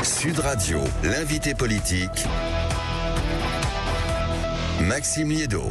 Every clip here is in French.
Sud Radio, l'invité politique, Maxime Liédot.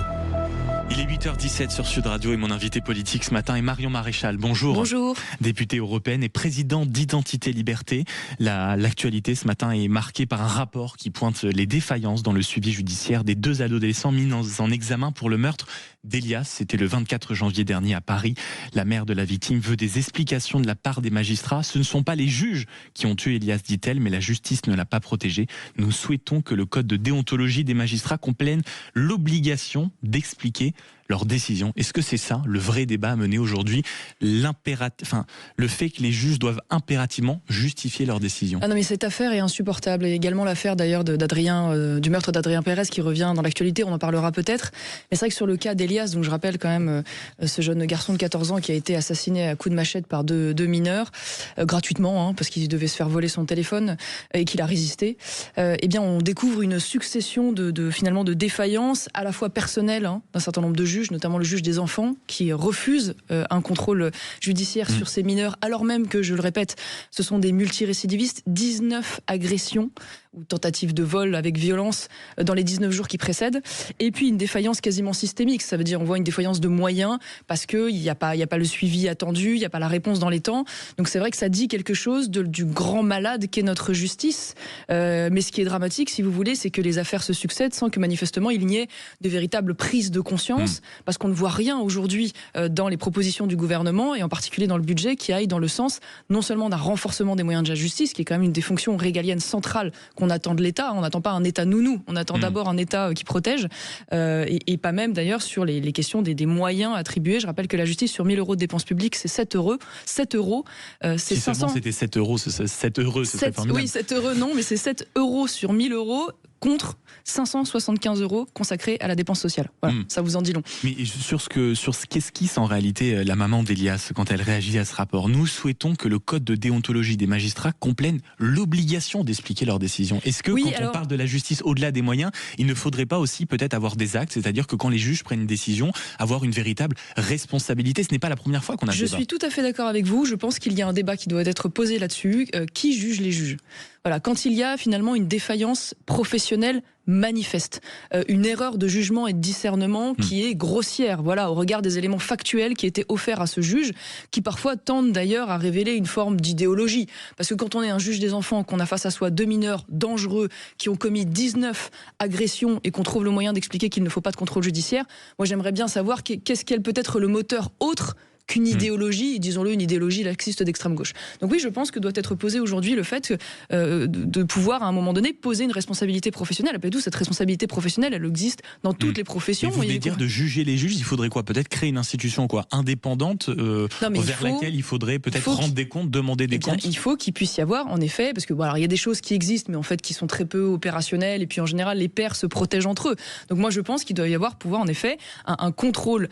Il est 8h17 sur Sud Radio et mon invité politique ce matin est Marion Maréchal. Bonjour. Bonjour. Députée européenne et présidente d'Identité Liberté. L'actualité ce matin est marquée par un rapport qui pointe les défaillances dans le suivi judiciaire des 2 adolescents mis en examen pour le meurtre d'Elias. C'était le 24 janvier dernier à Paris. La mère de la victime veut des explications de la part des magistrats. Ce ne sont pas les juges qui ont tué Elias, dit-elle, mais la justice ne l'a pas protégé. Nous souhaitons que le code de déontologie des magistrats comprenne l'obligation d'expliquer leur décision. Est-ce que c'est ça le vrai débat à mener aujourd'hui, le fait que les juges doivent impérativement justifier leur décision? Ah non, mais cette affaire est insupportable, et également l'affaire d'ailleurs du meurtre d'Adrien Pérez qui revient dans l'actualité, on en parlera peut-être. Mais c'est vrai que sur le cas d'Elias, donc je rappelle quand même ce jeune garçon de 14 ans qui a été assassiné à coups de machette par deux mineurs, gratuitement, parce qu'il devait se faire voler son téléphone et qu'il a résisté. Eh bien, on découvre une succession finalement de défaillances, à la fois personnelles d'un certain nombre de juges, notamment le juge des enfants, qui refuse un contrôle judiciaire sur ces mineurs, alors même que, je le répète, ce sont des multirécidivistes, 19 agressions ou tentatives de vol avec violence dans les 19 jours qui précèdent, et puis une défaillance quasiment systémique, ça veut dire on voit une défaillance de moyens, parce qu'il n'y a pas le suivi attendu, il n'y a pas la réponse dans les temps, donc c'est vrai que ça dit quelque chose du grand malade qu'est notre justice, mais ce qui est dramatique, si vous voulez, c'est que les affaires se succèdent sans que manifestement il n'y ait de véritable prise de conscience, parce qu'on ne voit rien aujourd'hui dans les propositions du gouvernement, et en particulier dans le budget, qui aille dans le sens non seulement d'un renforcement des moyens de la justice, qui est quand même une des fonctions régaliennes centrales qu'on attend de l'État. On n'attend pas un État nounou, on attend d'abord un État qui protège, et pas même d'ailleurs sur les questions des moyens attribués. Je rappelle que la justice, sur 1 000 euros de dépenses publiques, c'est 7 euros. 7 euros, c'est si 500... c'était 7 euros, c'est 7 heureux, ce serait formidable. Oui, 7 euros non, mais c'est 7 euros sur 1 000 euros contre 575 euros consacrés à la dépense sociale. Voilà, ça vous en dit long. Mais sur ce qu'esquisse en réalité la maman d'Elias quand elle réagit à ce rapport, nous souhaitons que le code de déontologie des magistrats comprenne l'obligation d'expliquer leurs décisions. Est-ce que on parle de la justice au-delà des moyens, il ne faudrait pas aussi peut-être avoir des actes, c'est-à-dire que quand les juges prennent une décision, avoir une véritable responsabilité? Ce n'est pas la première fois qu'on a ce débat. Je suis tout à fait d'accord avec vous. Je pense qu'il y a un débat qui doit être posé là-dessus. Qui juge les juges? Voilà, quand il y a finalement une défaillance professionnelle manifeste, une erreur de jugement et de discernement qui est grossière, voilà, au regard des éléments factuels qui étaient offerts à ce juge, qui parfois tendent d'ailleurs à révéler une forme d'idéologie. Parce que quand on est un juge des enfants, qu'on a face à soi 2 mineurs dangereux qui ont commis 19 agressions et qu'on trouve le moyen d'expliquer qu'il ne faut pas de contrôle judiciaire, moi j'aimerais bien savoir quel peut être le moteur autre qu'une idéologie, disons-le, une idéologie laxiste d'extrême gauche. Donc oui, je pense que doit être posé aujourd'hui le fait de pouvoir, à un moment donné, poser une responsabilité professionnelle. Après tout, cette responsabilité professionnelle, elle existe dans toutes les professions. Et vous voulez dire de juger les juges, il faudrait quoi? Peut-être créer une institution indépendante vers laquelle il faudrait peut-être rendre des comptes, demander des comptes? Il faut qu'il puisse y avoir, en effet, parce que alors, il y a des choses qui existent, mais en fait qui sont très peu opérationnelles, et puis en général, les pairs se protègent entre eux. Donc moi, je pense qu'il doit y avoir pouvoir, en effet, un contrôle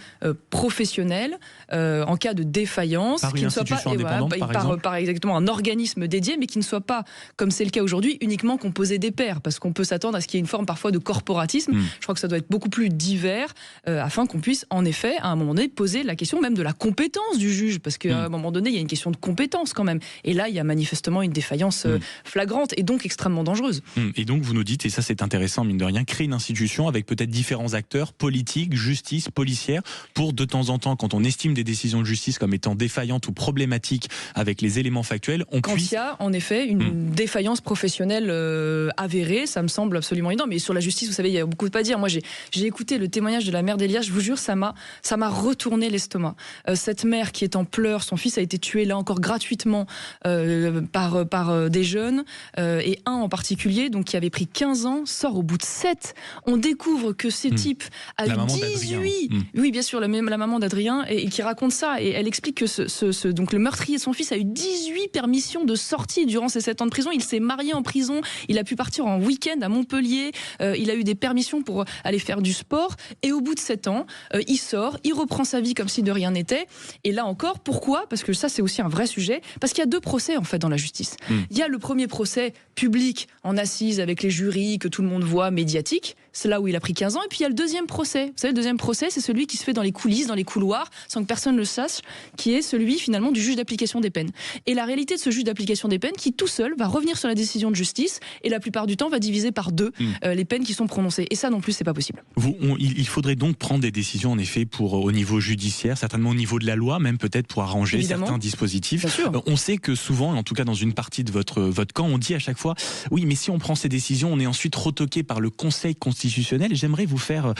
professionnel en cas de défaillance, par une institution indépendante, par exactement un organisme dédié, mais qui ne soit pas, comme c'est le cas aujourd'hui, uniquement composé des pairs, parce qu'on peut s'attendre à ce qu'il y ait une forme parfois de corporatisme. Je crois que ça doit être beaucoup plus divers, afin qu'on puisse, en effet, à un moment donné, poser la question même de la compétence du juge, parce qu'à un moment donné, il y a une question de compétence quand même. Et là, il y a manifestement une défaillance flagrante, et donc extrêmement dangereuse. Et donc, vous nous dites, et ça c'est intéressant, mine de rien, créer une institution avec peut-être différents acteurs, politiques, justice, policière, pour de temps en temps, quand on estime des décisions de justice comme étant défaillantes ou problématiques avec les éléments factuels, quand il y a en effet une défaillance professionnelle avérée, ça me semble absolument énorme. Mais sur la justice, vous savez, il y a beaucoup de pas à dire. Moi, j'ai écouté le témoignage de la mère d'Elias, je vous jure, ça m'a retourné l'estomac. Cette mère qui est en pleurs, son fils a été tué là encore gratuitement par des jeunes, et un en particulier, donc qui avait pris 15 ans, sort au bout de 7. On découvre que ces types a eu 18. Oui, bien sûr, la maman d'Adrien, et qui raconte ça, et elle explique que donc le meurtrier de son fils a eu 18 permissions de sortie durant ses 7 ans de prison. Il s'est marié en prison, il a pu partir en week-end à Montpellier, il a eu des permissions pour aller faire du sport, et au bout de 7 ans, il sort, il reprend sa vie comme si de rien n'était. Et là encore, pourquoi? Parce que ça, c'est aussi un vrai sujet, parce qu'il y a 2 procès en fait dans la justice. Il y a le premier procès public en assises avec les jurys que tout le monde voit, médiatique, c'est là où il a pris 15 ans, et puis il y a le deuxième procès. Vous savez, le deuxième procès, c'est celui qui se fait dans les coulisses, dans les couloirs, sans que personne sache, qui est celui finalement du juge d'application des peines. Et la réalité de ce juge d'application des peines, qui tout seul va revenir sur la décision de justice et la plupart du temps va diviser par 2 les peines qui sont prononcées. Et ça non plus, c'est pas possible. Il faudrait donc prendre des décisions en effet au niveau judiciaire, certainement au niveau de la loi, même peut-être pour arranger Évidemment. certains dispositifs. Bien sûr. On sait que souvent, en tout cas dans une partie de votre camp, on dit à chaque fois, oui, mais si on prend ces décisions, on est ensuite retoqué par le Conseil constitutionnel. J'aimerais vous faire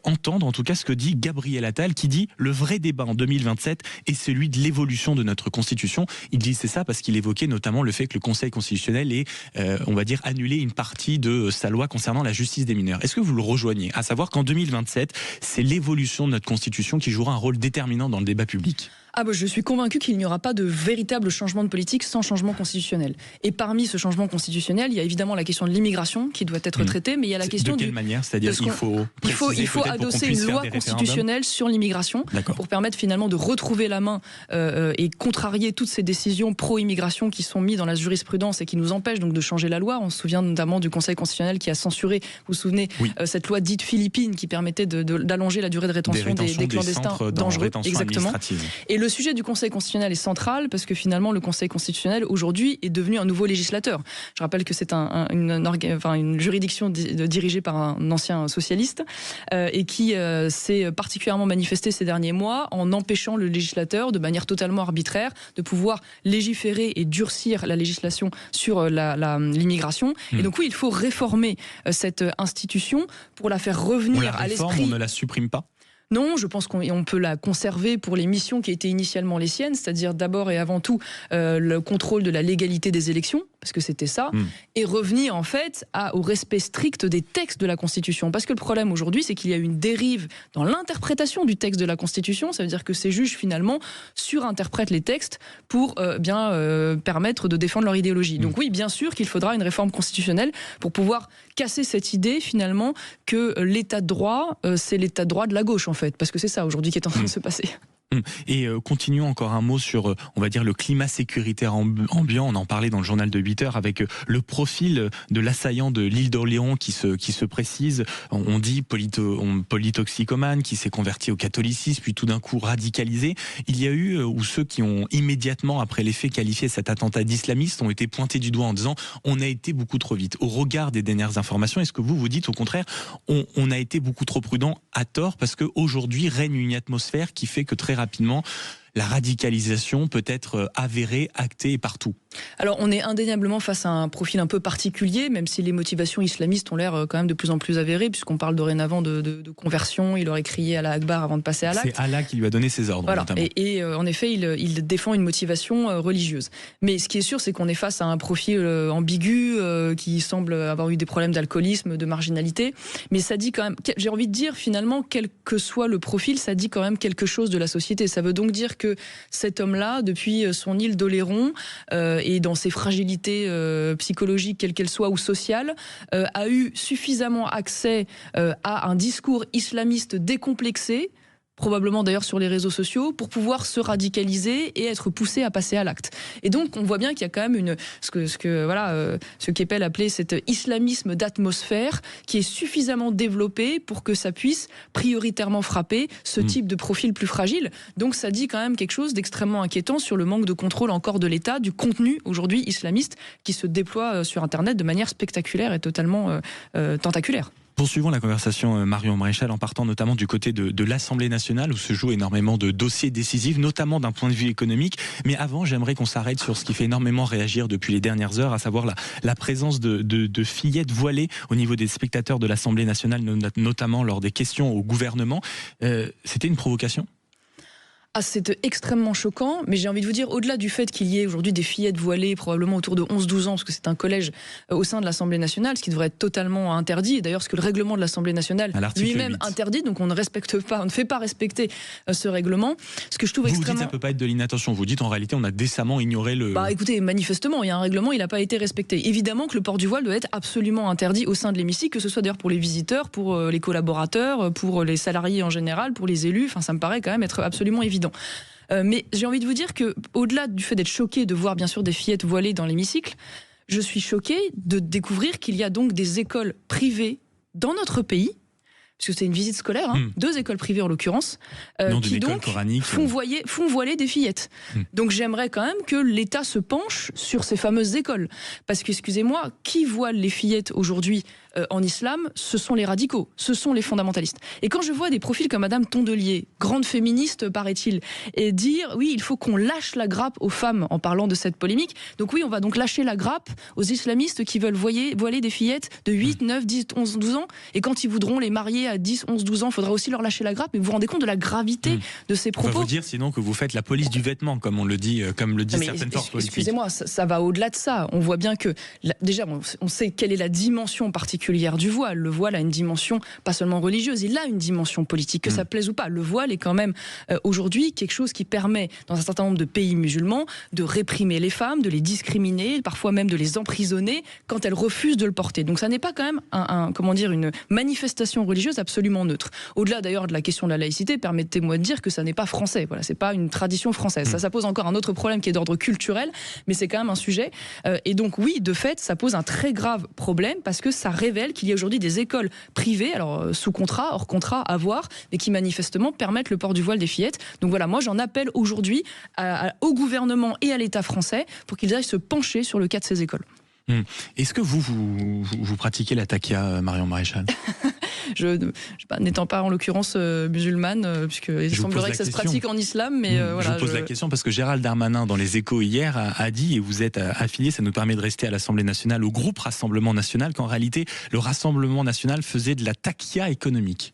entendre en tout cas ce que dit Gabriel Attal, qui dit le vrai débat en 2027 est celui de l'évolution de notre Constitution. Il dit c'est ça parce qu'il évoquait notamment le fait que le Conseil constitutionnel ait, on va dire, annulé une partie de sa loi concernant la justice des mineurs. Est-ce que vous le rejoignez? À savoir qu'en 2027, c'est l'évolution de notre Constitution qui jouera un rôle déterminant dans le débat public. Je suis convaincu qu'il n'y aura pas de véritable changement de politique sans changement constitutionnel. Et parmi ce changement constitutionnel, il y a évidemment la question de l'immigration qui doit être traitée, mais il y a la question de quelle manière? C'est-à-dire qu'il il faut adosser une loi constitutionnelle sur l'immigration pour permettre finalement de retrouver la main et contrarier toutes ces décisions pro-immigration qui sont mises dans la jurisprudence et qui nous empêchent donc de changer la loi. On se souvient notamment du Conseil constitutionnel qui a censuré, vous vous souvenez, cette loi dite philippine qui permettait d'allonger la durée de rétention des clandestins dangereux. Exactement. Et le sujet du Conseil constitutionnel est central parce que finalement le Conseil constitutionnel aujourd'hui est devenu un nouveau législateur. Je rappelle que c'est une juridiction dirigée par un ancien socialiste et qui s'est particulièrement manifesté ces derniers mois en empêchant le législateur de manière totalement arbitraire de pouvoir légiférer et durcir la législation sur l'immigration. Et donc oui, il faut réformer cette institution pour la faire revenir à l'esprit. On ne la supprime pas? Non, je pense qu'on peut la conserver pour les missions qui étaient initialement les siennes, c'est-à-dire d'abord et avant tout le contrôle de la légalité des élections, parce que c'était ça, et revenir en fait au respect strict des textes de la Constitution. Parce que le problème aujourd'hui, c'est qu'il y a une dérive dans l'interprétation du texte de la Constitution, ça veut dire que ces juges finalement surinterprètent les textes pour permettre de défendre leur idéologie. Donc oui, bien sûr qu'il faudra une réforme constitutionnelle pour pouvoir casser cette idée finalement que l'état de droit, c'est l'état de droit de la gauche en fait. Parce que c'est ça aujourd'hui qui est en train de se passer. Et continuons encore un mot sur, on va dire, le climat sécuritaire ambiant. On en parlait dans le journal de 8 heures avec le profil de l'assaillant de l'île d'Orléans qui se précise. On dit polytoxicomane, qui s'est converti au catholicisme, puis tout d'un coup radicalisé. Il y a eu, ou ceux qui ont immédiatement, après les faits, qualifié cet attentat d'islamiste, ont été pointés du doigt en disant on a été beaucoup trop vite. Au regard des dernières informations, est-ce que vous dites au contraire on a été beaucoup trop prudent à tort parce qu'aujourd'hui règne une atmosphère qui fait que très rapidement, la radicalisation peut être avérée, actée partout? Alors on est indéniablement face à un profil un peu particulier, même si les motivations islamistes ont l'air quand même de plus en plus avérées, puisqu'on parle dorénavant de conversion. Il aurait crié Allah Akbar avant de passer à l'acte. C'est Allah qui lui a donné ses ordres. Voilà. Et en effet, il défend une motivation religieuse. Mais ce qui est sûr, c'est qu'on est face à un profil ambigu, qui semble avoir eu des problèmes d'alcoolisme, de marginalité. Mais ça dit quand même, j'ai envie de dire finalement, quel que soit le profil, ça dit quand même quelque chose de la société. Ça veut donc dire que cet homme-là, depuis son île d'Oléron, et dans ses fragilités psychologiques, quelles qu'elles soient, ou sociales, a eu suffisamment accès à un discours islamiste décomplexé, probablement d'ailleurs sur les réseaux sociaux, pour pouvoir se radicaliser et être poussé à passer à l'acte. Et donc on voit bien qu'il y a quand même ce qu'Eppel appelait cet islamisme d'atmosphère qui est suffisamment développé pour que ça puisse prioritairement frapper ce type de profil plus fragile. Donc ça dit quand même quelque chose d'extrêmement inquiétant sur le manque de contrôle encore de l'État, du contenu aujourd'hui islamiste qui se déploie sur Internet de manière spectaculaire et totalement tentaculaire. Poursuivons la conversation, Marion Maréchal, en partant notamment du côté de l'Assemblée nationale où se jouent énormément de dossiers décisifs, notamment d'un point de vue économique. Mais avant, j'aimerais qu'on s'arrête sur ce qui fait énormément réagir depuis les dernières heures, à savoir la présence de fillettes voilées au niveau des spectateurs de l'Assemblée nationale, notamment lors des questions au gouvernement. C'était une provocation ? C'est extrêmement choquant, mais j'ai envie de vous dire, au-delà du fait qu'il y ait aujourd'hui des fillettes voilées, probablement autour de 11-12 ans, parce que c'est un collège au sein de l'Assemblée nationale, ce qui devrait être totalement interdit, et d'ailleurs ce que le règlement de l'Assemblée nationale lui-même interdit, donc on ne fait pas respecter ce règlement. Ce que je trouve extrêmement... Vous dites ça ne peut pas être de l'inattention, vous dites en réalité on a décemment ignoré le... Écoutez, manifestement, il y a un règlement, il n'a pas été respecté. Évidemment que le port du voile doit être absolument interdit au sein de l'hémicycle, que ce soit d'ailleurs pour les visiteurs, pour les collaborateurs, pour les salariés en général, pour les élus, ça me paraît quand même être absolument évident. Mais j'ai envie de vous dire que, au-delà du fait d'être choqué de voir bien sûr des fillettes voilées dans l'hémicycle, je suis choquée de découvrir qu'il y a donc des écoles privées dans notre pays, puisque c'est une visite scolaire, 2 écoles privées en l'occurrence, qui donc font voiler des fillettes. Donc j'aimerais quand même que l'État se penche sur ces fameuses écoles. Parce que, excusez-moi, qui voile les fillettes aujourd'hui en islam? Ce sont les radicaux, ce sont les fondamentalistes. Et quand je vois des profils comme Madame Tondelier, grande féministe paraît-il, et dire oui, il faut qu'on lâche la grappe aux femmes en parlant de cette polémique. Donc oui, on va donc lâcher la grappe aux islamistes qui veulent voiler des fillettes de 8, 9, 10, 11, 12 ans. Et quand ils voudront les marier à 10, 11, 12 ans, il faudra aussi leur lâcher la grappe. Mais vous vous rendez compte de la gravité de ces propos? On va vous dire sinon que vous faites la police du vêtement, comme on le dit, certaines forces politiques. Excusez-moi, ça va au-delà de ça. On voit bien que, déjà, on sait quelle est la dimension particulière du voile. Le voile a une dimension pas seulement religieuse, il a une dimension politique, que ça plaise ou pas. Le voile est quand même aujourd'hui quelque chose qui permet, dans un certain nombre de pays musulmans, de réprimer les femmes, de les discriminer, parfois même de les emprisonner quand elles refusent de le porter. Donc ça n'est pas quand même une manifestation religieuse absolument neutre. Au-delà d'ailleurs de la question de la laïcité, permettez-moi de dire que ça n'est pas français. Voilà, c'est pas une tradition française. Ça pose encore un autre problème qui est d'ordre culturel, mais c'est quand même un sujet. Et donc oui, de fait, ça pose un très grave problème parce que ça révèle qu'il y a aujourd'hui des écoles privées, alors sous contrat, hors contrat, à voir, mais qui manifestement permettent le port du voile des fillettes. Donc voilà, moi j'en appelle aujourd'hui au gouvernement et à l'État français pour qu'ils aillent se pencher sur le cas de ces écoles. Est-ce que vous pratiquez la takia, Marion Maréchal? N'étant pas en l'occurrence musulmane, puisqu'il semblerait que ça se pratique en islam, mais voilà. Je vous pose la question parce que Gérald Darmanin, dans Les Échos hier, a dit, et vous êtes affilié, ça nous permet de rester à l'Assemblée nationale, au groupe Rassemblement national, qu'en réalité, le Rassemblement national faisait de la takia économique.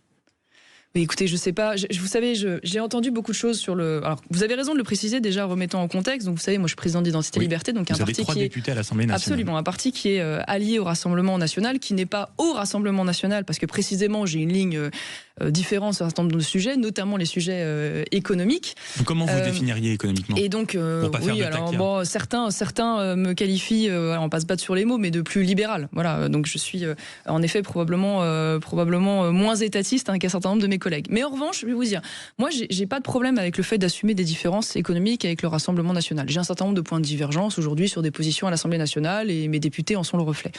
Mais écoutez, je sais pas, vous savez, j'ai entendu beaucoup de choses sur le... Alors, vous avez raison de le préciser, déjà remettant en contexte. Donc, vous savez, moi, je suis président d'Identité Liberté, donc un parti qui est... Vous avez 3 députés à l'Assemblée nationale. Absolument, un parti qui est allié au Rassemblement national, qui n'est pas au Rassemblement national, parce que précisément, j'ai une ligne différente sur un certain nombre de sujets, notamment les sujets économiques. Donc, comment vous définiriez économiquement? Et donc, oui, alors, bon, certains me qualifient, on passe pas sur les mots, mais de plus libéral. Voilà, donc je suis en effet probablement moins étatiste qu'un certain nombre de mes collègues. Mais en revanche, je vais vous dire, moi, j'ai pas de problème avec le fait d'assumer des différences économiques avec le Rassemblement national. J'ai un certain nombre de points de divergence aujourd'hui sur des positions à l'Assemblée nationale et mes députés en sont le reflet.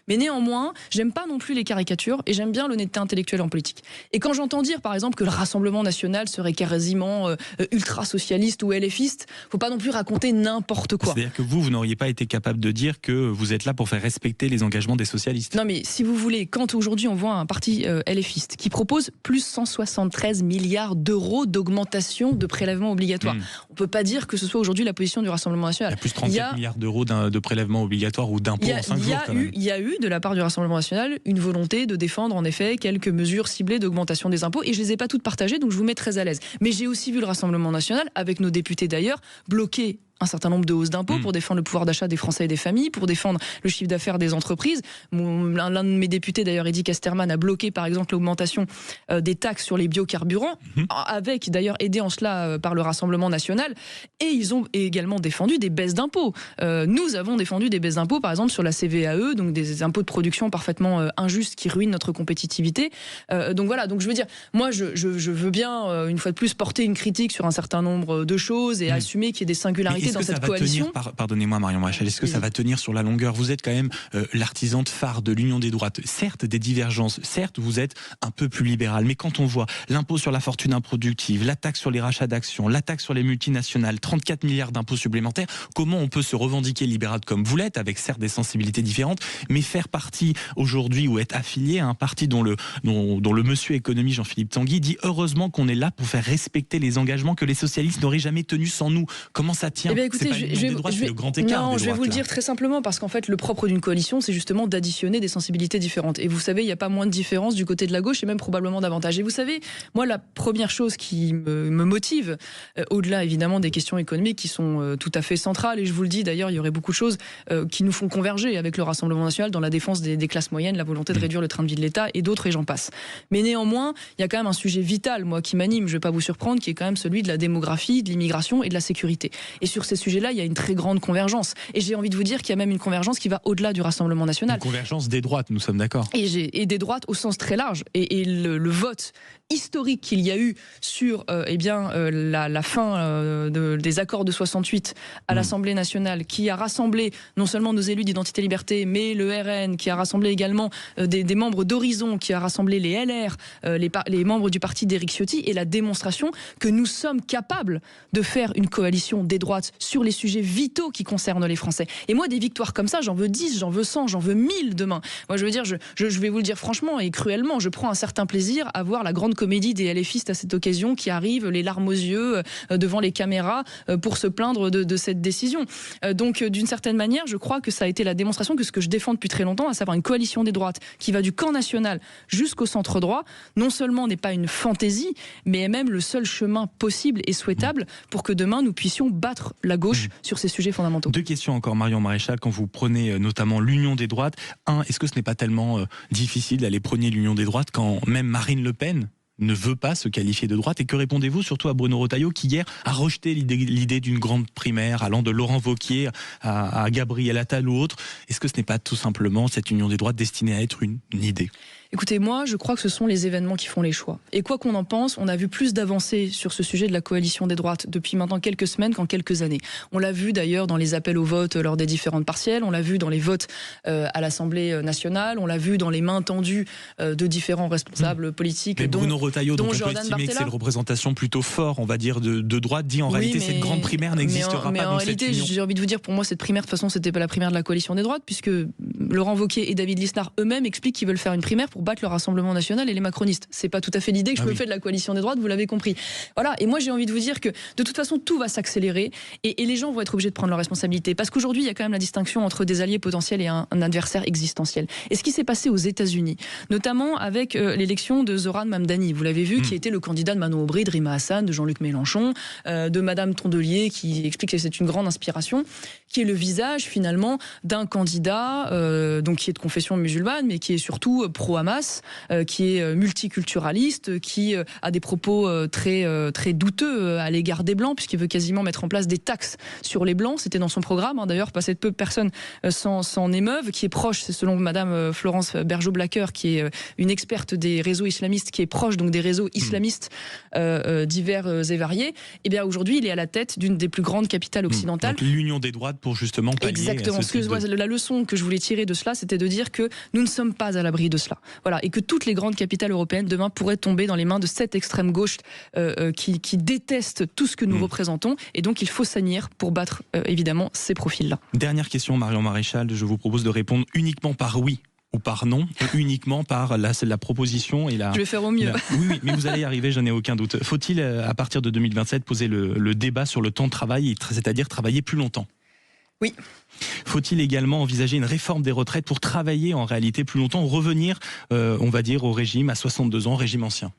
Mais néanmoins, j'aime pas non plus les caricatures et j'aime bien l'honnêteté intellectuelle en politique. Et quand j'entends dire, par exemple, que le Rassemblement national serait quasiment ultra-socialiste ou LFiste, faut pas non plus raconter n'importe quoi. C'est-à-dire que vous n'auriez pas été capable de dire que vous êtes là pour faire respecter les engagements des socialistes. Non mais si vous voulez, quand aujourd'hui on voit un parti LFiste qui propose plus 173 milliards d'euros d'augmentation de prélèvements obligatoires, on peut pas dire que ce soit aujourd'hui la position du Rassemblement national. Il y a plus 34 milliards d'euros de prélèvements obligatoires ou d'impôts en 5 jours quand même. Il y a eu de la part du Rassemblement national une volonté de défendre en effet quelques mesures ciblées d'augmentation des impôts et je les ai pas toutes partagées, donc je vous mets très à l'aise. Mais j'ai aussi vu le Rassemblement national, avec nos députés d'ailleurs, bloquer un certain nombre de hausses d'impôts pour défendre le pouvoir d'achat des Français et des familles, pour défendre le chiffre d'affaires des entreprises. L'un de mes députés, d'ailleurs, Eddy Casterman, a bloqué, par exemple, l'augmentation des taxes sur les biocarburants, avec, d'ailleurs, aidé en cela par le Rassemblement national. Et ils ont également défendu des baisses d'impôts. Nous avons défendu des baisses d'impôts, par exemple, sur la CVAE, donc des impôts de production parfaitement injustes qui ruinent notre compétitivité. Donc voilà, donc je veux dire, moi, je veux bien, une fois de plus, porter une critique sur un certain nombre de choses et assumer qu'il y ait des singularités dans cette coalition. Pardonnez-moi Marion Maréchal, est-ce que ça va tenir sur la longueur? Vous êtes quand même l'artisane phare de l'Union des droites. Certes, des divergences, certes, vous êtes un peu plus libéral, mais quand on voit l'impôt sur la fortune improductive, la taxe sur les rachats d'actions, la taxe sur les multinationales, 34 milliards d'impôts supplémentaires, comment on peut se revendiquer libéral comme vous l'êtes, avec certes des sensibilités différentes, mais faire partie aujourd'hui ou être affilié à un parti dont le monsieur économie Jean-Philippe Tanguy dit heureusement qu'on est là pour faire respecter les engagements que les socialistes n'auraient jamais tenus sans nous. Comment ça tient? Écoutez, c'est le grand écart. Non, je vais vous le dire très simplement parce qu'en fait, le propre d'une coalition, c'est justement d'additionner des sensibilités différentes. Et vous savez, il n'y a pas moins de différence du côté de la gauche et même probablement davantage. Et vous savez, moi, la première chose qui me motive, au-delà évidemment des questions économiques qui sont tout à fait centrales, et je vous le dis d'ailleurs, il y aurait beaucoup de choses qui nous font converger avec le Rassemblement national dans la défense des classes moyennes, la volonté de réduire le train de vie de l'État et d'autres, et j'en passe. Mais néanmoins, il y a quand même un sujet vital, moi, qui m'anime, je ne vais pas vous surprendre, qui est quand même celui de la démographie, de l'immigration et de la sécurité. Et sur ces sujets-là, il y a une très grande convergence. Et j'ai envie de vous dire qu'il y a même une convergence qui va au-delà du Rassemblement national. Une convergence des droites, nous sommes d'accord. Et des droites au sens très large. Et le vote historique qu'il y a eu sur la fin des accords de 68 à l'Assemblée nationale, qui a rassemblé non seulement nos élus d'Identité Liberté, mais le RN, qui a rassemblé également des membres d'Horizon, qui a rassemblé les LR, les membres du parti d'Éric Ciotti, et la démonstration que nous sommes capables de faire une coalition des droites sur les sujets vitaux qui concernent les Français. Et moi, des victoires comme ça, j'en veux 10, j'en veux 100, j'en veux 1000 demain. Moi, je veux dire, je vais vous le dire franchement et cruellement, je prends un certain plaisir à voir la grande comédie des LFistes à cette occasion qui arrivent, les larmes aux yeux, devant les caméras, pour se plaindre de cette décision. Donc, d'une certaine manière, je crois que ça a été la démonstration que ce que je défends depuis très longtemps, à savoir une coalition des droites qui va du camp national jusqu'au centre droit, non seulement n'est pas une fantaisie, mais est même le seul chemin possible et souhaitable pour que demain nous puissions battre la gauche sur ces sujets fondamentaux. Deux questions encore, Marion Maréchal, quand vous prenez notamment l'union des droites. Un, est-ce que ce n'est pas tellement difficile d'aller prôner l'union des droites quand même Marine Le Pen ne veut pas se qualifier de droite? Et que répondez-vous surtout à Bruno Retailleau qui hier a rejeté l'idée d'une grande primaire allant de Laurent Wauquiez à Gabriel Attal ou autre? Est-ce que ce n'est pas tout simplement cette union des droites destinée à être une idée? Écoutez, moi, je crois que ce sont les événements qui font les choix. Et quoi qu'on en pense, on a vu plus d'avancées sur ce sujet de la coalition des droites depuis maintenant quelques semaines qu'en quelques années. On l'a vu d'ailleurs dans les appels au vote lors des différentes partielles, on l'a vu dans les votes à l'Assemblée nationale, on l'a vu dans les mains tendues de différents responsables politiques. Mais Bruno Retailleau, dont on peut Jordan estimer que c'est une représentation plutôt forte, on va dire, de droite, dit en réalité cette grande primaire n'existera pas. Mais en réalité, j'ai envie de vous dire, pour moi, cette primaire, de toute façon, c'était pas la primaire de la coalition des droites, puisque Laurent Wauquiez et David Lisnard eux-mêmes expliquent qu'ils veulent faire une primaire pour battre le Rassemblement national et les macronistes. C'est pas tout à fait l'idée que je me fais de la coalition des droites, vous l'avez compris. Voilà. Et moi, j'ai envie de vous dire que de toute façon, tout va s'accélérer et les gens vont être obligés de prendre leurs responsabilités. Parce qu'aujourd'hui, il y a quand même la distinction entre des alliés potentiels et un adversaire existentiel. Et ce qui s'est passé aux États-Unis, notamment avec l'élection de Zoran Mamdani, vous l'avez vu, qui était le candidat de Manon Aubry, de Rima Hassan, de Jean-Luc Mélenchon, de Madame Tondelier, qui explique que c'est une grande inspiration, qui est le visage finalement d'un candidat donc qui est de confession musulmane, mais qui est surtout pro-Hamas, qui est multiculturaliste, qui a des propos très douteux à l'égard des Blancs, puisqu'il veut quasiment mettre en place des taxes sur les Blancs. C'était dans son programme, d'ailleurs, pas assez peu de personnes s'en émeuvent, qui est proche, c'est selon Madame Florence Bergeau-Blacker, qui est une experte des réseaux islamistes, qui est proche donc des réseaux islamistes divers et variés. Et bien aujourd'hui, il est à la tête d'une des plus grandes capitales occidentales. Donc l'union des droites pour justement pallier. Exactement. La leçon que je voulais tirer de cela, c'était de dire que nous ne sommes pas à l'abri de cela. Voilà, et que toutes les grandes capitales européennes demain pourraient tomber dans les mains de cette extrême gauche qui déteste tout ce que nous représentons, et donc il faut s'unir pour battre évidemment ces profils-là. Dernière question, Marion Maréchal, je vous propose de répondre uniquement par oui ou par non, uniquement par la proposition et la... Je vais faire au mieux. Oui, mais vous allez y arriver, je n'ai aucun doute. Faut-il, à partir de 2027, poser le débat sur le temps de travail, c'est-à-dire travailler plus longtemps? Oui. Faut-il également envisager une réforme des retraites pour travailler en réalité plus longtemps, ou revenir, on va dire, au régime à 62 ans, régime ancien?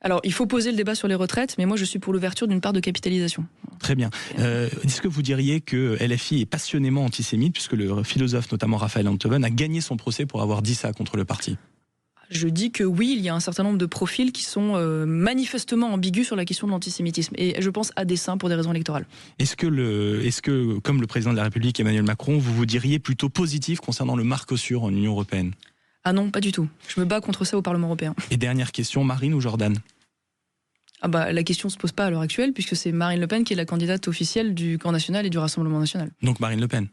Alors, il faut poser le débat sur les retraites, mais moi je suis pour l'ouverture d'une part de capitalisation. Très bien. Est-ce que vous diriez que LFI est passionnément antisémite, puisque le philosophe, notamment Raphaël Enthoven, a gagné son procès pour avoir dit ça contre le parti? Je dis que oui, il y a un certain nombre de profils qui sont manifestement ambigus sur la question de l'antisémitisme. Et je pense à dessein pour des raisons électorales. Est-ce que, comme le président de la République Emmanuel Macron, vous diriez plutôt positif concernant le Mercosur en Union européenne? Ah non, pas du tout. Je me bats contre ça au Parlement européen. Et dernière question, Marine ou Jordan? La question ne se pose pas à l'heure actuelle, puisque c'est Marine Le Pen qui est la candidate officielle du camp national et du Rassemblement national. Donc Marine Le Pen?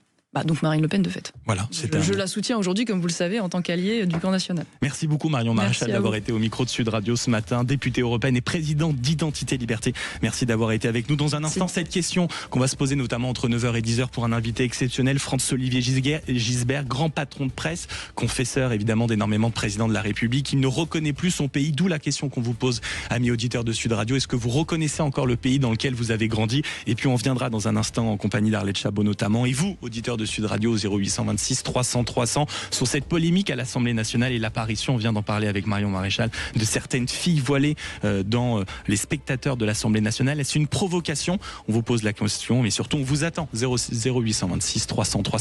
Donc Marine Le Pen de fait. Voilà, je la soutiens aujourd'hui, comme vous le savez, en tant qu'allié du camp national. Merci beaucoup Marion Maréchal d'avoir été au micro de Sud Radio ce matin, députée européenne et présidente d'Identité Liberté. Merci d'avoir été avec nous. Dans un instant, cette question qu'on va se poser notamment entre 9h et 10h pour un invité exceptionnel, François-Olivier Gisbert, grand patron de presse, confesseur évidemment d'énormément de présidents de la République. Il ne reconnaît plus son pays, d'où la question qu'on vous pose, amis auditeurs de Sud Radio. Est-ce que vous reconnaissez encore le pays dans lequel vous avez grandi? Et puis on reviendra dans un instant en compagnie d'Arlette Chabot notamment. Et vous, auditeurs de Sud Radio, 0826 300 300 sur cette polémique à l'Assemblée nationale et l'apparition, on vient d'en parler avec Marion Maréchal, de certaines filles voilées dans les spectateurs de l'Assemblée nationale. Est-ce une provocation? On vous pose la question, mais surtout on vous attend. 0826 300 300.